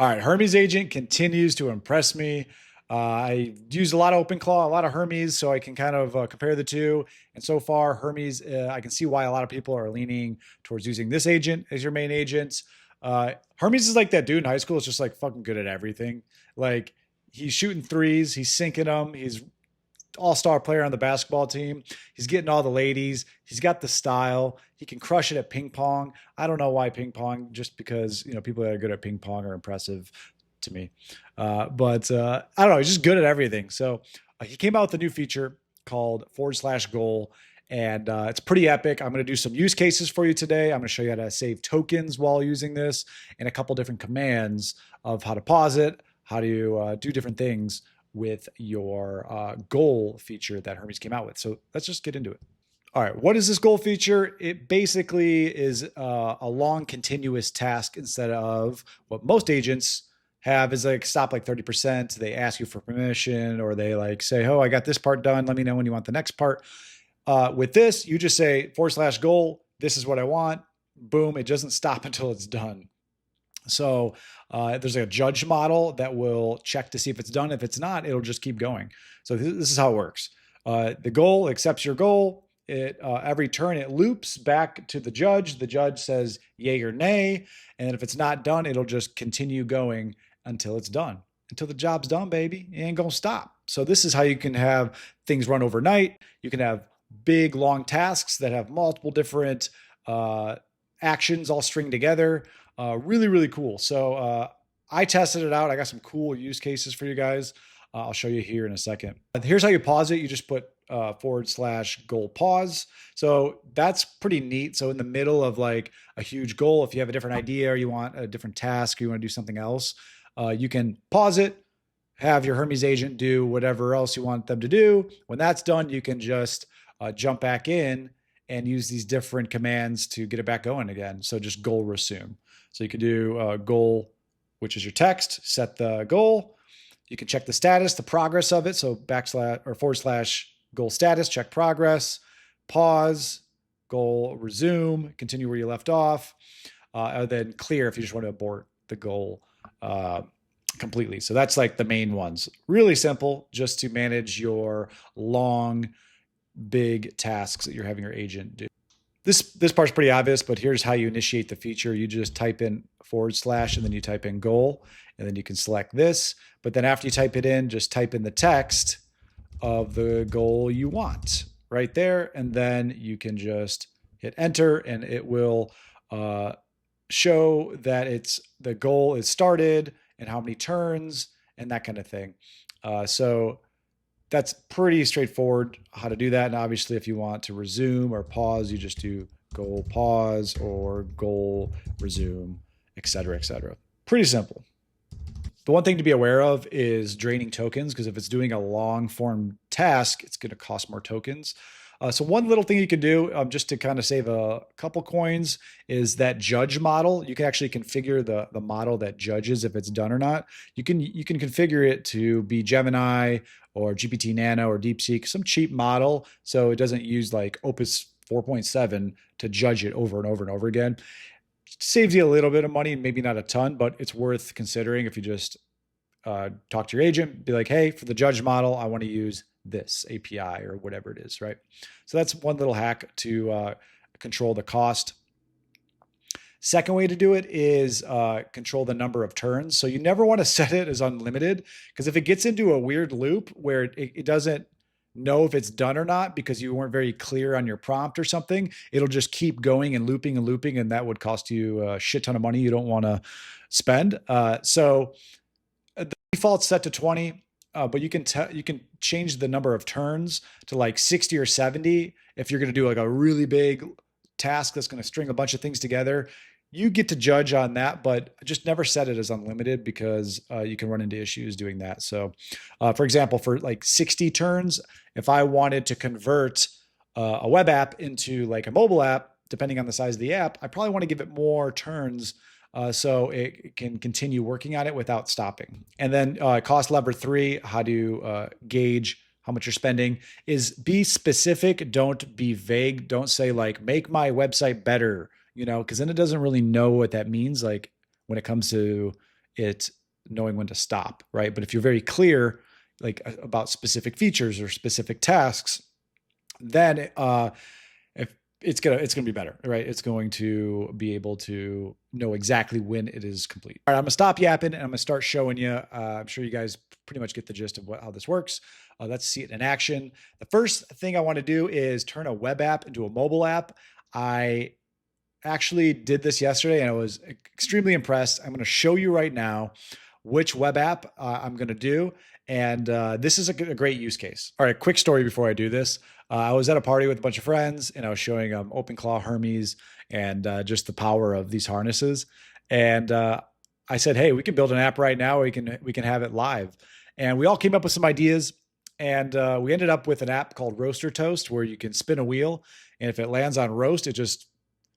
All right, Hermes Agent continues to impress me. I use a lot of OpenClaw, a lot of Hermes, so I can kind of compare the two. And so far, Hermes, I can see why a lot of people are leaning towards using this agent as your main agent. Hermes is like that dude in high school. It's just like fucking good at everything. Like he's shooting threes, he's sinking them, he's all-star player on the basketball team. He's getting all the ladies. He's got the style. He can crush it at ping pong. I don't know why ping pong, just because people that are good at ping pong are impressive to me. But I don't know. He's just good at everything. So he came out with a new feature called /goal. And it's pretty epic. I'm going to do some use cases for you today. I'm going to show you how to save tokens while using this and a couple different commands of how to pause it, how to do different things with your goal feature that Hermes came out with. So let's just get into it. All right, what is this goal feature? It basically is a long continuous task instead of what most agents have is like stop like 30%. They ask you for permission or they like say, oh, I got this part done. Let me know when you want the next part. With this, you just say /goal. This is what I want. Boom. It doesn't stop until it's done. So there's a judge model that will check to see if it's done. If it's not, it'll just keep going. So this is how it works. The goal accepts your goal. Every turn it loops back to the judge. The judge says yay or nay. And if it's not done, it'll just continue going until it's done. Until the job's done, baby. It ain't gonna stop. So this is how you can have things run overnight. You can have big, long tasks that have multiple different actions all string together. Really, really cool. So I tested it out. I got some cool use cases for you guys. I'll show you here in a second. Here's how you pause it. You just put /goal pause. So that's pretty neat. So in the middle of like a huge goal, if you have a different idea or you want a different task or you want to do something else, you can pause it, have your Hermes agent do whatever else you want them to do. When that's done, you can just jump back in and use these different commands to get it back going again. So just goal resume. So you could do goal, which is your text, set the goal. You can check the status, the progress of it. So /goal status, check progress, pause, goal resume, continue where you left off, and then clear if you just want to abort the goal completely. So that's like the main ones. Really simple, just to manage your long, big tasks that you're having your agent do. This part's pretty obvious, but here's how you initiate the feature. You just type in / and then you type in goal, and then you can select this. But then after you type it in, just type in the text of the goal you want right there. And then you can just hit enter and it will show that the goal is started and how many turns and that kind of thing. So that's pretty straightforward how to do that. And obviously, if you want to resume or pause, you just do goal pause or goal resume, et cetera, et cetera. Pretty simple. The one thing to be aware of is draining tokens, because if it's doing a long form task, it's going to cost more tokens. So one little thing you can do just to kind of save a couple coins is that judge model. You can actually configure the model that judges if it's done or not. You can configure it to be Gemini or GPT Nano or DeepSeek, some cheap model, so it doesn't use like Opus 4.7 to judge it over and over and over again. Saves you a little bit of money, maybe not a ton, but it's worth considering if you just talk to your agent, be like, hey, for the judge model, I want to use this API or whatever it is, right? So that's one little hack to control the cost. Second way to do it is control the number of turns. So you never want to set it as unlimited, because if it gets into a weird loop where it doesn't know if it's done or not because you weren't very clear on your prompt or something, it'll just keep going and looping, and that would cost you a shit ton of money you don't want to spend. So the default's set to 20. But you can change the number of turns to like 60 or 70 if you're going to do like a really big task that's going to string a bunch of things together. You get to judge on that, but just never set it as unlimited, because you can run into issues doing that. So, for example, for like 60 turns, if I wanted to convert a web app into like a mobile app, depending on the size of the app, I probably want to give it more turns so it can continue working on it without stopping. And then cost lever 3, how to gauge how much you're spending, is be specific. Don't be vague. Don't say like, make my website better, because then it doesn't really know what that means. Like when it comes to it knowing when to stop, right? But if you're very clear, like about specific features or specific tasks, then if it's gonna be better, right? It's going to be able to know exactly when it is complete. All right, I'm gonna stop yapping and I'm gonna start showing you. I'm sure you guys pretty much get the gist of how this works. Let's see it in action. The first thing I want to do is turn a web app into a mobile app. I actually did this yesterday and I was extremely impressed. I'm going to show you right now which web app I'm going to do. And this is a great use case. All right, quick story before I do this. I was at a party with a bunch of friends and I was showing Open Claw Hermes and just the power of these harnesses. And I said, hey, we can build an app right now. We can have it live. And we all came up with some ideas. And we ended up with an app called Roaster Toast where you can spin a wheel. And if it lands on roast, it just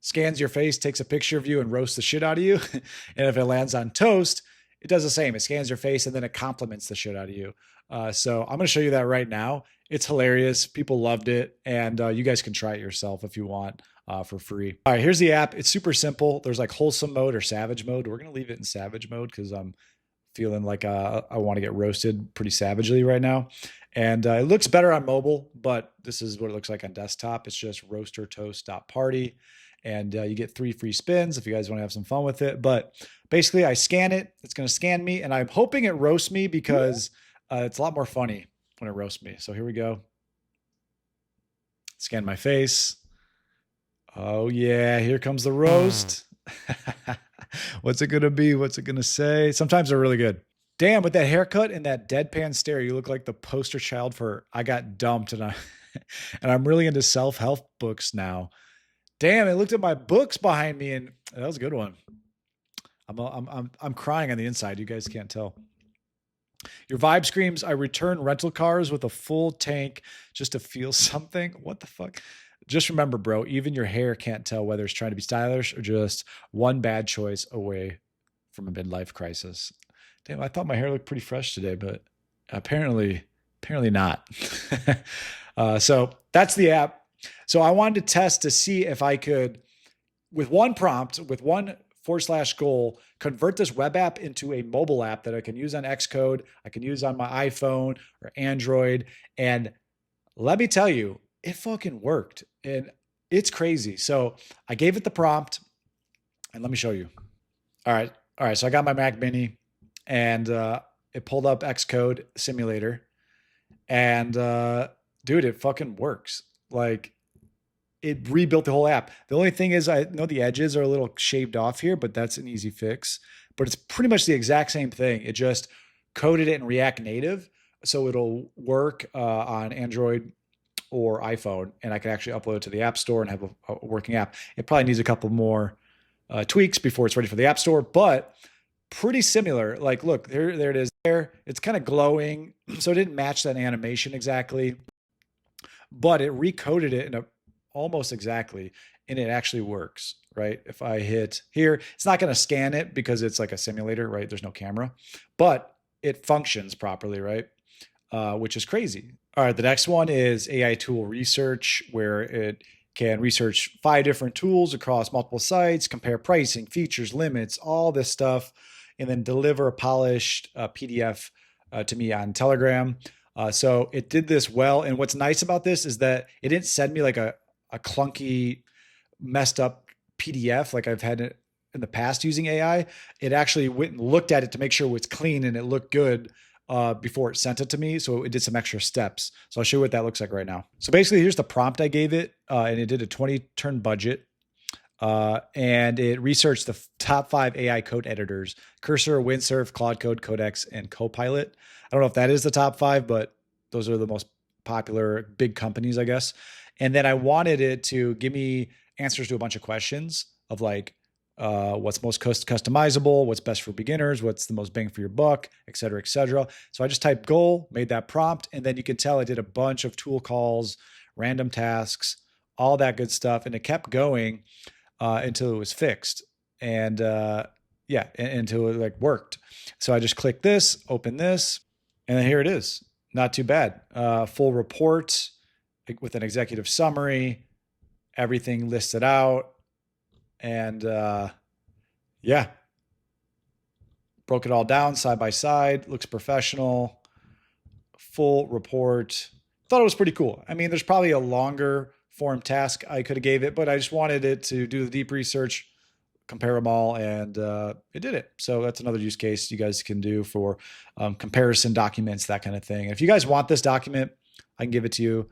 scans your face, takes a picture of you, and roasts the shit out of you. And if it lands on toast, it does the same. It scans your face and then it compliments the shit out of you. So I'm going to show you that right now. It's hilarious. People loved it. And you guys can try it yourself if you want for free. All right, here's the app. It's super simple. There's like wholesome mode or savage mode. We're going to leave it in savage mode because I'm feeling like I want to get roasted pretty savagely right now. And it looks better on mobile, but this is what it looks like on desktop. It's just roastertoast.party. And you get 3 free spins if you guys want to have some fun with it. But basically, I scan it. It's going to scan me. And I'm hoping it roasts me because it's a lot more funny when it roasts me. So here we go. Scan my face. Oh, yeah. Here comes the roast. What's it going to be? What's it going to say? Sometimes they're really good. Damn, with that haircut and that deadpan stare, you look like the poster child for I got dumped and I'm really into self-help books now. Damn, I looked at my books behind me and that was a good one. I'm crying on the inside. You guys can't tell. Your vibe screams, I return rental cars with a full tank just to feel something. What the fuck? Just remember, bro, even your hair can't tell whether it's trying to be stylish or just one bad choice away from a midlife crisis. Damn, I thought my hair looked pretty fresh today, but apparently not. So that's the app. So I wanted to test to see if I could, with one prompt, with one / goal, convert this web app into a mobile app that I can use on Xcode, I can use on my iPhone or Android. And let me tell you, it fucking worked. And it's crazy. So I gave it the prompt and let me show you. All right. So I got my Mac Mini and it pulled up Xcode simulator and dude, it fucking works. Like it rebuilt the whole app. The only thing is I know the edges are a little shaved off here, but that's an easy fix. But it's pretty much the exact same thing. It just coded it in React Native. So it'll work on Android or iPhone. And I can actually upload it to the App Store and have a working app. It probably needs a couple more tweaks before it's ready for the App Store, but pretty similar. Like, look, there it is there. It's kind of glowing. So it didn't match that animation exactly, but it recoded it in almost exactly. And it actually works, right? If I hit here, it's not going to scan it because it's like a simulator, right? There's no camera, but it functions properly, right? Which is crazy. All right. The next one is AI tool research, where it can research 5 different tools across multiple sites, compare pricing, features, limits, all this stuff, and then deliver a polished PDF to me on Telegram. So it did this well. And what's nice about this is that it didn't send me like a clunky, messed up PDF like I've had it in the past using AI. It actually went and looked at it to make sure it was clean and it looked good before it sent it to me. So it did some extra steps. So I'll show you what that looks like right now. So basically here's the prompt I gave it and it did a 20 turn budget. And it researched the top 5 AI code editors: Cursor, Windsurf, Claude Code, Codex, and Copilot. I don't know if that is the top 5, but those are the most popular big companies, I guess. And then I wanted it to give me answers to a bunch of questions of like, what's most customizable, what's best for beginners, what's the most bang for your buck, et cetera, et cetera. So I just typed goal, made that prompt, and then you can tell I did a bunch of tool calls, random tasks, all that good stuff. And it kept going until it was fixed. And until it like worked. So I just click this, open this, and then here it is. Not too bad. Full report with an executive summary, everything listed out. And yeah, broke it all down side by side. Looks professional. Full report. Thought it was pretty cool. I mean, there's probably a longer form task I could have gave it, but I just wanted it to do the deep research, compare them all, and it did it. So that's another use case you guys can do for comparison documents, that kind of thing. If you guys want this document, I can give it to you.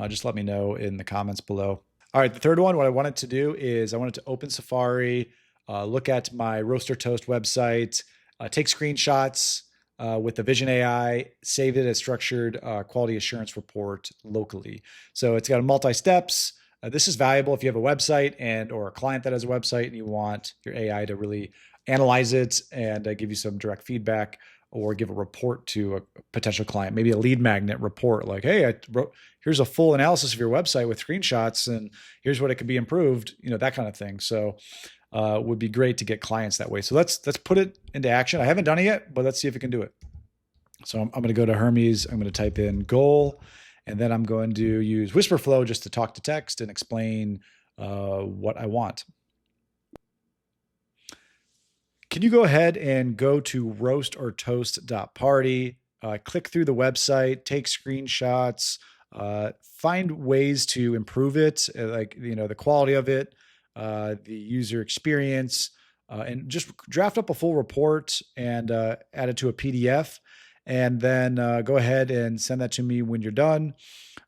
Just let me know in the comments below. All right, the third one, what I wanted to do is I wanted to open Safari, look at my Roaster Toast website, take screenshots with the Vision AI, save it as structured quality assurance report locally. So it's got multi-steps. This is valuable if you have a website or a client that has a website and you want your AI to really analyze it and give you some direct feedback, or give a report to a potential client, maybe a lead magnet report like, hey, here's a full analysis of your website with screenshots and here's what it could be improved, that kind of thing. So would be great to get clients that way. So let's put it into action. I haven't done it yet, but let's see if it can do it. So I'm going to go to Hermes. I'm going to type in goal, and then I'm going to use Whisperflow just to talk to text and explain what I want. Can you go ahead and go to roastortoast.party, click through the website, take screenshots, find ways to improve it, like, the quality of it, the user experience, and just draft up a full report and add it to a PDF. And then go ahead and send that to me when you're done,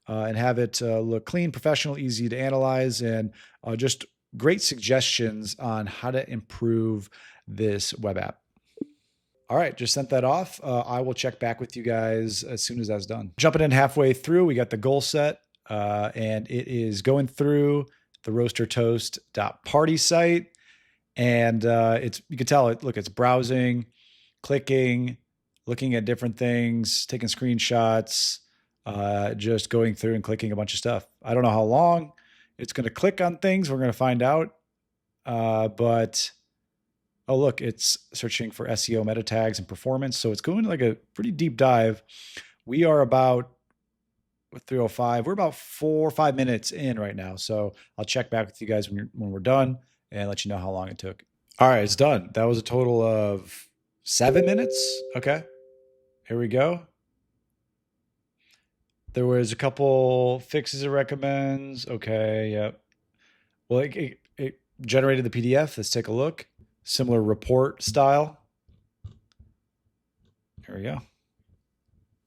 and have it look clean, professional, easy to analyze, and just great suggestions on how to improve this web app. All right, just sent that off. I will check back with you guys as soon as that's done. Jumping in halfway through, we got the goal set, and it is going through the roastertoast.party site. And you can tell it, look, it's browsing, clicking, looking at different things, taking screenshots, just going through and clicking a bunch of stuff. I don't know how long it's going to click on things. We're going to find out. But oh, look, it's searching for SEO meta tags and performance. So it's going like a pretty deep dive. We are about 3:05. We're about 4 or 5 minutes in right now. So I'll check back with you guys when we're done and let you know how long it took. All right, it's done. That was a total of 7 minutes. Okay, here we go. There was a couple fixes it recommends. Okay, yep. Well, it generated the PDF. Let's take a look. Similar report style. Here we go.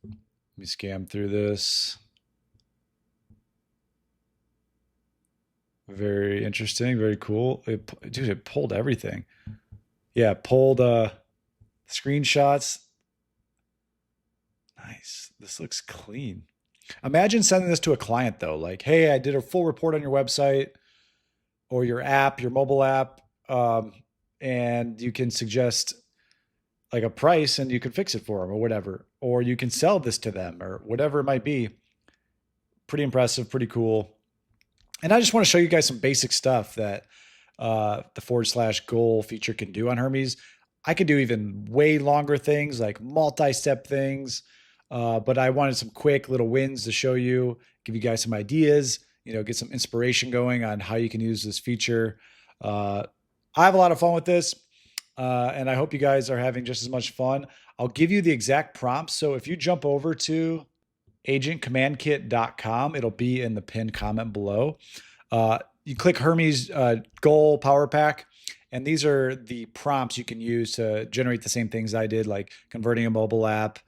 Let me scan through this. Very interesting. Very cool. Dude, it pulled everything. Yeah, pulled screenshots. Nice. This looks clean. Imagine sending this to a client though. Like, hey, I did a full report on your website or your app, your mobile app. And you can suggest like a price and you can fix it for them or whatever, or you can sell this to them or whatever it might be. Pretty impressive, pretty cool. And I just want to show you guys some basic stuff that the /goal feature can do on Hermes. I could do even way longer things like multi-step things, but I wanted some quick little wins to show you, give you guys some ideas, get some inspiration going on how you can use this feature. I have a lot of fun with this, and I hope you guys are having just as much fun. I'll give you the exact prompts. So if you jump over to agentcommandkit.com, it'll be in the pinned comment below. You click Hermes Goal Power Pack, and these are the prompts you can use to generate the same things I did, like converting a mobile app,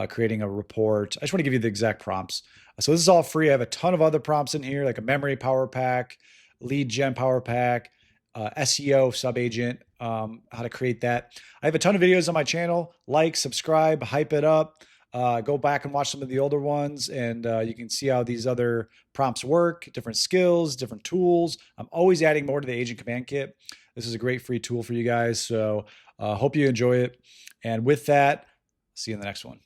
creating a report. I just want to give you the exact prompts. So this is all free. I have a ton of other prompts in here, like a memory power pack, lead gen power pack, SEO sub agent, how to create that. I have a ton of videos on my channel. Like, subscribe, hype it up. Go back and watch some of the older ones, and you can see how these other prompts work, different skills, different tools. I'm always adding more to the Agent Command Kit. This is a great free tool for you guys. So hope you enjoy it. And with that, see you in the next one.